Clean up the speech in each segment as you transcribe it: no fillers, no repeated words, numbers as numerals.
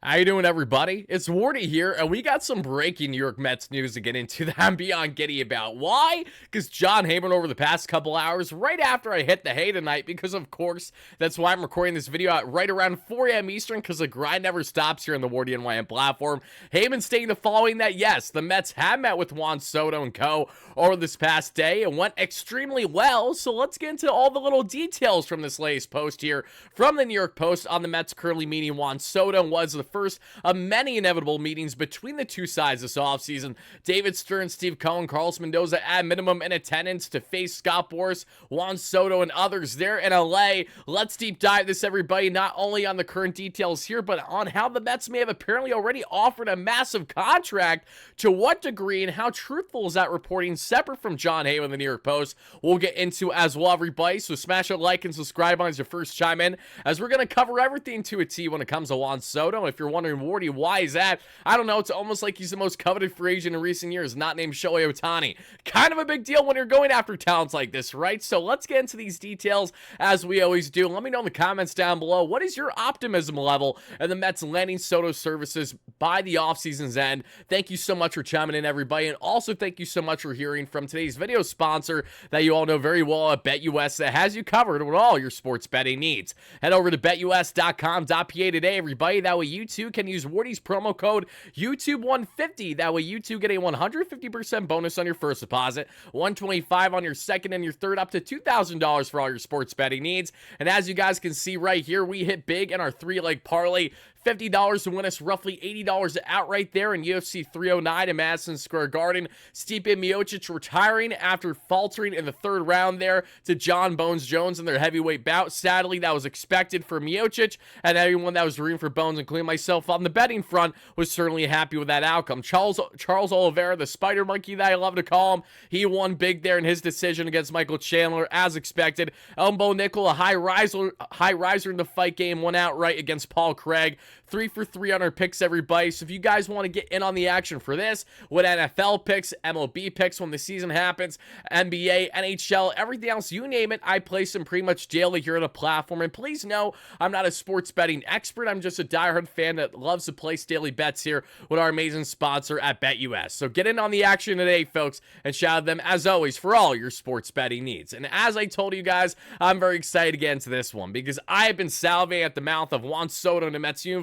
How you doing, everybody? It's Wardy here, and we got some breaking New York Mets news to get into that I'm beyond giddy about. Why? Because John Heyman over the past couple hours, right after I hit the hay tonight, because of course, that's why I'm recording this video at right around 4 a.m. Eastern, because the grind never stops here on the WardyNYM platform. Heyman stating the following that yes, the Mets have met with Juan Soto and co. over this past day and went extremely well, so let's get into all the little details from this latest post here from the New York Post on the Mets currently meeting Juan Soto. Was the first of many inevitable meetings between the two sides this offseason. David Stern, Steve Cohen, Carlos Mendoza at minimum in attendance to face Scott Boras, Juan Soto, and others there in LA. Let's deep dive this, everybody, not only on the current details here, but on how the Mets may have apparently already offered a massive contract, to what degree, and how truthful is that reporting separate from John Heyman of the New York Post. We'll get into as well, everybody, so smash a like and subscribe on as your first chime in, as we're going to cover everything to a T when it comes to Juan Soto. If you're wondering, Wardy, why is that? I don't know. It's almost like he's the most coveted free agent in recent years, not named Shohei Ohtani. Kind of a big deal when you're going after talents like this, right? So let's get into these details as we always do. Let me know in the comments down below, what is your optimism level and the Mets landing Soto services by the offseason's end? Thank you so much for chiming in, everybody, and also thank you so much for hearing from today's video sponsor that you all know very well at BetUS, that has you covered with all your sports betting needs. Head over to betus.com.pa today, everybody. That way you too can use Wardy's promo code YouTube150. That way you too get a 150% bonus on your first deposit, $125 on your second and your third, up to $2,000 for all your sports betting needs. And as you guys can see right here, we hit big in our three-leg parlay. $50 to win us roughly $80 outright there in UFC 309 in Madison Square Garden. Stipe Miocic retiring after faltering in the third round there to John Bones Jones in their heavyweight bout. Sadly, that was expected for Miocic, and everyone that was rooting for Bones, including myself on the betting front, was certainly happy with that outcome. Charles Oliveira, the spider monkey that I love to call him, he won big there in his decision against Michael Chandler, as expected. Elmo Nickel, a high riser in the fight game, won outright against Paul Craig. 3 for 3 on our picks, everybody. So if you guys want to get in on the action for this, with NFL picks, MLB picks when the season happens, NBA, NHL, everything else, you name it, I place them pretty much daily here on the platform. And please know, I'm not a sports betting expert. I'm just a diehard fan that loves to place daily bets here with our amazing sponsor at BetUS. So get in on the action today, folks, and shout out them, as always, for all your sports betting needs. And as I told you guys, I'm very excited to get into this one, because I have been salivating at the mouth of Juan Soto in the Mets uniform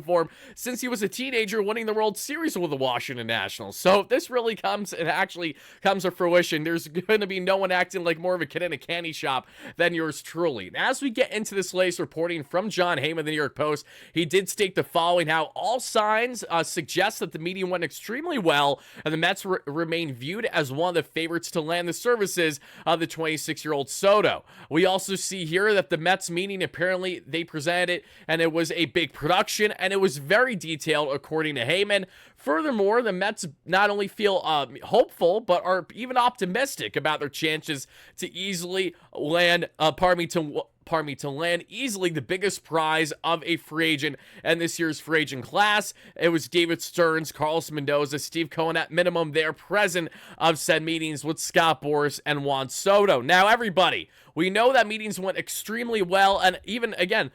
since he was a teenager, winning the World Series with the Washington Nationals. So if this really comes, it actually comes to fruition, there's going to be no one acting like more of a kid in a candy shop than yours truly. And as we get into this latest reporting from John Heyman of the New York Post, he did state the following: how all signs suggest that the meeting went extremely well, and the Mets remain viewed as one of the favorites to land the services of the 26-year-old Soto. We also see here that the Mets meeting, apparently they presented it, and it was a big production, and it was very detailed, according to Heyman. Furthermore, the Mets not only feel hopeful, but are even optimistic about their chances to easily land, to land easily the biggest prize of a free agent in this year's free agent class. It was David Stearns, Carlos Mendoza, Steve Cohen at minimum there present of said meetings with Scott Boras and Juan Soto. Now, everybody, we know that meetings went extremely well, and even, again,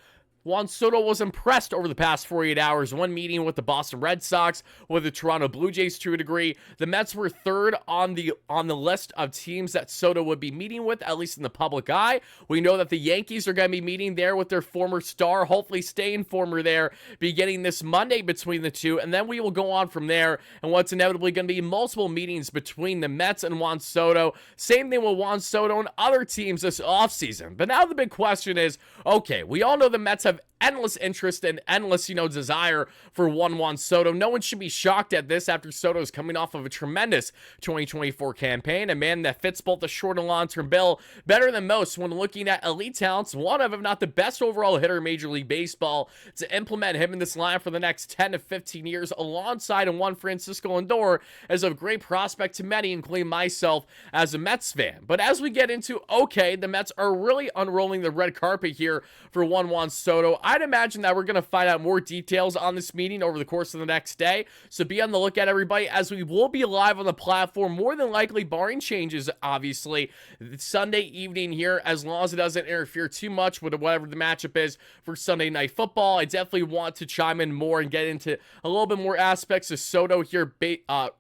Juan Soto was impressed over the past 48 hours. One meeting with the Boston Red Sox, with the Toronto Blue Jays to a degree. The Mets were third on the list of teams that Soto would be meeting with, at least in the public eye. We know that the Yankees are going to be meeting there with their former star, hopefully staying former there, beginning this Monday between the two, and then we will go on from there, and what's inevitably going to be multiple meetings between the Mets and Juan Soto. Same thing with Juan Soto and other teams this offseason. But now the big question is, okay, we all know the Mets have endless interest and endless, desire for Juan Soto. No one should be shocked at this after Soto's coming off of a tremendous 2024 campaign, a man that fits both the short and long-term bill better than most when looking at elite talents, one of, if not the best overall hitter in Major League Baseball. To implement him in this line for the next 10 to 15 years alongside of Juan Francisco Lindor is a great prospect to many, including myself as a Mets fan. But as we get into, okay, the Mets are really unrolling the red carpet here for Juan Soto, I'd imagine that we're going to find out more details on this meeting over the course of the next day. So be on the lookout, everybody, as we will be live on the platform, more than likely, barring changes, obviously, Sunday evening here, as long as it doesn't interfere too much with whatever the matchup is for Sunday Night Football. I definitely want to chime in more and get into a little bit more aspects of Soto here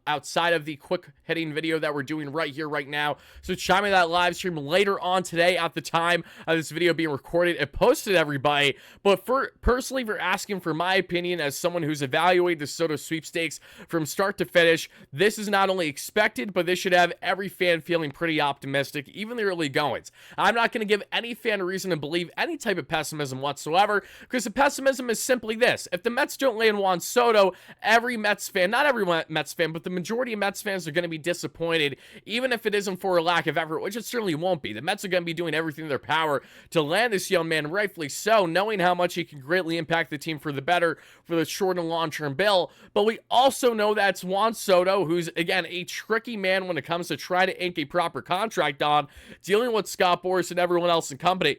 outside of the quick hitting video that we're doing right here, right now. So chime in that live stream later on today at the time of this video being recorded and posted, everybody. But personally, for asking for my opinion as someone who's evaluated the Soto sweepstakes from start to finish, this is not only expected, but this should have every fan feeling pretty optimistic, even the early goings. I'm not going to give any fan a reason to believe any type of pessimism whatsoever, because the pessimism is simply this: if the Mets don't land Juan Soto, every Mets fan, not every Mets fan, but the majority of Mets fans are going to be disappointed, even if it isn't for a lack of effort, which it certainly won't be. The Mets are going to be doing everything in their power to land this young man, rightfully so, knowing how much he can greatly impact the team for the better for the short and long-term bill. But we also know that's Juan Soto, who's, again, a tricky man when it comes to trying to ink a proper contract on, dealing with Scott Boras and everyone else in company.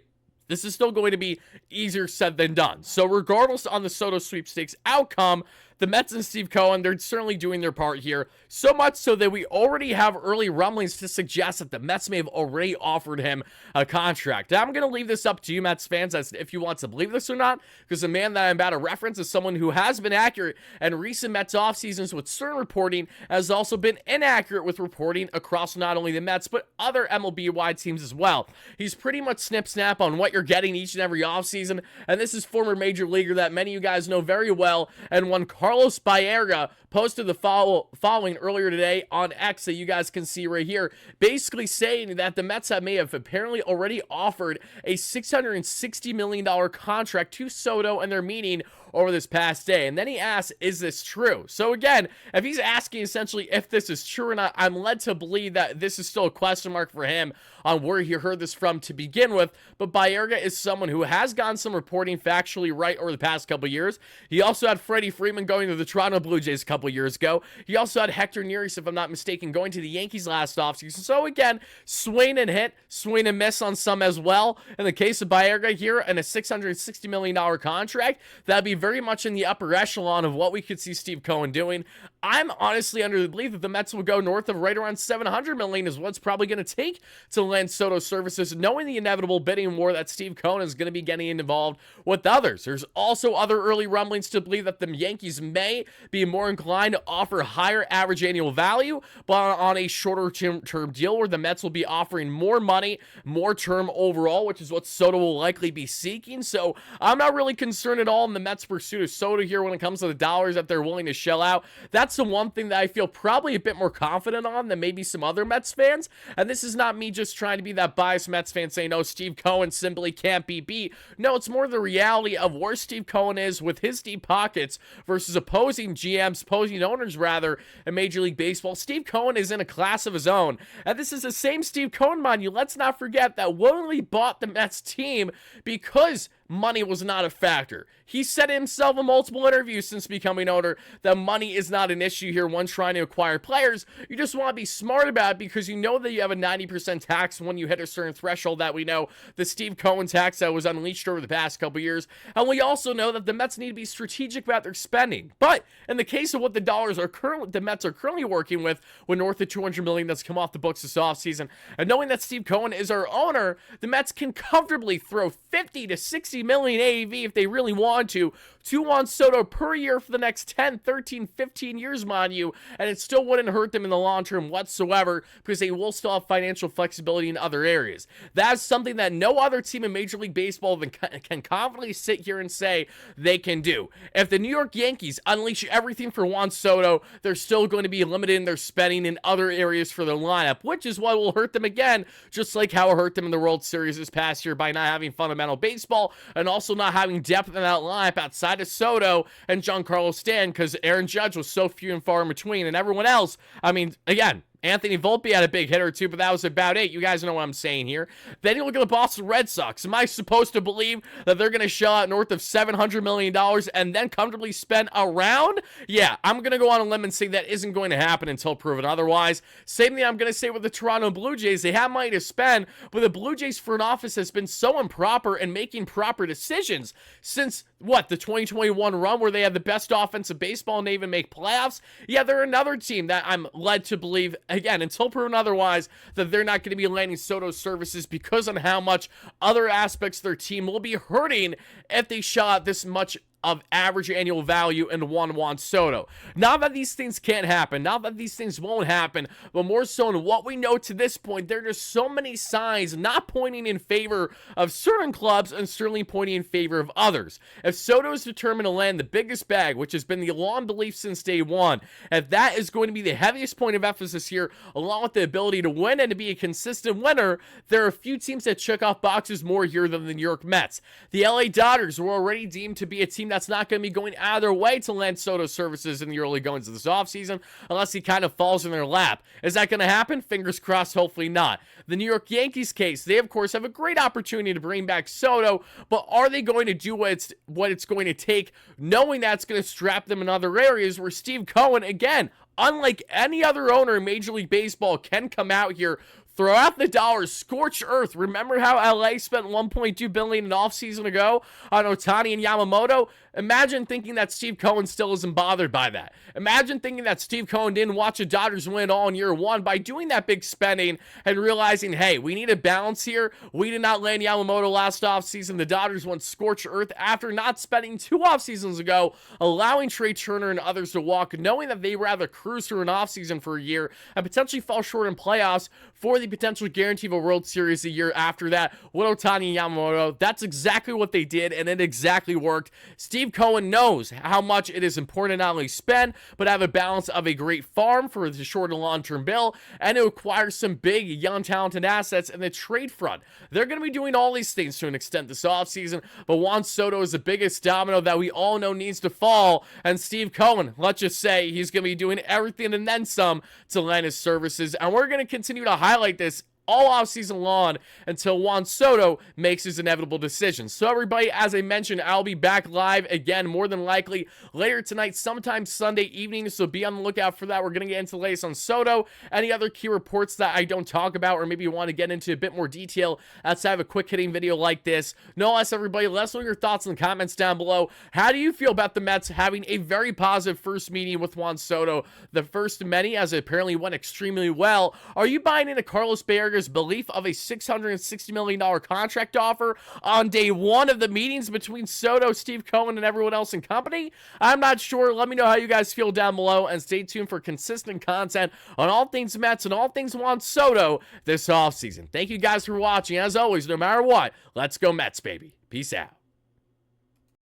This is still going to be easier said than done. So regardless on the Soto sweepstakes outcome, the Mets and Steve Cohen, they're certainly doing their part here. So much so that we already have early rumblings to suggest that the Mets may have already offered him a contract. Now, I'm going to leave this up to you, Mets fans, as if you want to believe this or not, because the man that I'm about to reference is someone who has been accurate in recent Mets off seasons with certain reporting, has also been inaccurate with reporting across not only the Mets, but other MLB-wide teams as well. He's pretty much snip-snap on what you're getting each and every offseason, and this is former major leaguer that many of you guys know very well, and one Carlos Baerga posted the following earlier today on X that you guys can see right here, basically saying that the Mets may have apparently already offered a $660 million contract to Soto in their meeting over this past day. And then he asks, is this true? So again, if he's asking essentially if this is true or not, I'm led to believe that this is still a question mark for him on where he heard this from to begin with. But Baerga is someone who has gotten some reporting factually right over the past couple years. He also had Freddie Freeman going to the Toronto Blue Jays a couple years ago. He also had Hector Neris, if I'm not mistaken, going to the Yankees last offseason. So again, swing and hit, swing and miss on some as well. In the case of Baerga here and a $660 million contract, that'd be very much in the upper echelon of what we could see Steve Cohen doing. I'm honestly under the belief that the Mets will go north of right around $700 million is what's probably going to take to land Soto services, knowing the inevitable bidding war that Steve Cohen is going to be getting involved with others. There's also other early rumblings to believe that the Yankees may be more inclined to offer higher average annual value, but on a shorter term deal where the Mets will be offering more money, more term overall, which is what Soto will likely be seeking. So I'm not really concerned at all in the Mets' pursuit of Soto here when it comes to the dollars that they're willing to shell out. That's the one thing that I feel probably a bit more confident on than maybe some other Mets fans. And this is not me just trying to be that biased Mets fan saying, no, Steve Cohen simply can't be beat. No, it's more the reality of where Steve Cohen is with his deep pockets versus opposing GMs, opposing owners rather, in Major League Baseball. Steve Cohen is in a class of his own. And this is the same Steve Cohen, mind you. Let's not forget that willingly bought the Mets team because money was not a factor. He said himself in multiple interviews since becoming owner that money is not an issue here when trying to acquire players. You just want to be smart about it because you know that you have a 90% tax when you hit a certain threshold that we know, the Steve Cohen tax that was unleashed over the past couple years. And we also know that the Mets need to be strategic about their spending. But in the case of what the Mets are currently working with north of $200 million that's come off the books this offseason, and knowing that Steve Cohen is our owner, the Mets can comfortably throw 50 to 60 million AAV if they really want to Juan Soto per year for the next 10, 13, 15 years, mind you, and it still wouldn't hurt them in the long term whatsoever because they will still have financial flexibility in other areas. That's something that no other team in Major League Baseball can confidently sit here and say they can do. If the New York Yankees unleash everything for Juan Soto, they're still going to be limited in their spending in other areas for their lineup, which is what will hurt them again, just like how it hurt them in the World Series this past year by not having fundamental baseball and also not having depth in that lineup outside of Soto and Giancarlo Stanton because Aaron Judge was so few and far in between, and everyone else, I mean, again, Anthony Volpe had a big hit or two, but that was about it. You guys know what I'm saying here. Then you look at the Boston Red Sox. Am I supposed to believe that they're going to shell out north of $700 million and then comfortably spend around? Yeah, I'm going to go on a limb and say that isn't going to happen until proven otherwise. Same thing I'm going to say with the Toronto Blue Jays. They have money to spend, but the Blue Jays front office has been so improper in making proper decisions since, the 2021 run where they had the best offensive baseball and they even make playoffs? Yeah, they're another team that I'm led to believe, again, until proven otherwise, that they're not going to be landing Soto's services because on how much other aspects of their team will be hurting if they shell out this much of average annual value in Juan Soto. Not that these things can't happen, not that these things won't happen, but more so in what we know to this point, there are just so many signs not pointing in favor of certain clubs and certainly pointing in favor of others. If Soto is determined to land the biggest bag, which has been the long belief since day one, if that is going to be the heaviest point of emphasis here, along with the ability to win and to be a consistent winner, there are a few teams that check off boxes more here than the New York Mets. The LA Dodgers were already deemed to be a team that's not going to be going out of their way to land Soto services in the early goings of this offseason unless he kind of falls in their lap. Is that going to happen? Fingers crossed, hopefully not. The New York Yankees case, they of course have a great opportunity to bring back Soto, but are they going to do what it's going to take, knowing that's going to strap them in other areas where Steve Cohen, again, unlike any other owner in Major League Baseball, can come out here, throw out the dollars, scorch earth. Remember how LA spent $1.2 billion in offseason ago on Ohtani and Yamamoto? Imagine thinking that Steve Cohen still isn't bothered by that. Imagine thinking that Steve Cohen didn't watch the Dodgers win all in year one by doing that big spending and realizing, hey, we need a balance here. We did not land Yamamoto last offseason. The Dodgers went scorched earth after not spending 2 offseasons ago, allowing Trey Turner and others to walk, knowing that they rather cruise through an offseason for a year and potentially fall short in playoffs for the potential guarantee of a World Series a year after that with Ohtani and Yamamoto. That's exactly what they did, and it exactly worked. Steve Cohen knows how much it is important to not only spend, but have a balance of a great farm for the short and long-term bill, and to acquire some big, young, talented assets in the trade front. They're going to be doing all these things to an extent this offseason, but Juan Soto is the biggest domino that we all know needs to fall, and Steve Cohen, let's just say he's going to be doing everything and then some to lend his services, and we're going to continue to highlight this all offseason long until Juan Soto makes his inevitable decision. So everybody, as I mentioned, I'll be back live again, more than likely later tonight, sometime Sunday evening, so be on the lookout for that. We're going to get into the latest on Soto, any other key reports that I don't talk about, or maybe you want to get into a bit more detail outside of a quick hitting video like this. No less, everybody, let us know your thoughts in the comments down below. How do you feel about the Mets having a very positive first meeting with Juan Soto, the first of many, as it apparently went extremely well? Are you buying into Carlos Baerga's belief of a $660 million contract offer on day one of the meetings between Soto, Steve Cohen, and everyone else in company? I'm not sure. Let me know how you guys feel down below, and stay tuned for consistent content on all things Mets and all things Juan Soto this offseason. Thank you guys for watching. As always, no matter what, let's go Mets, baby. Peace out.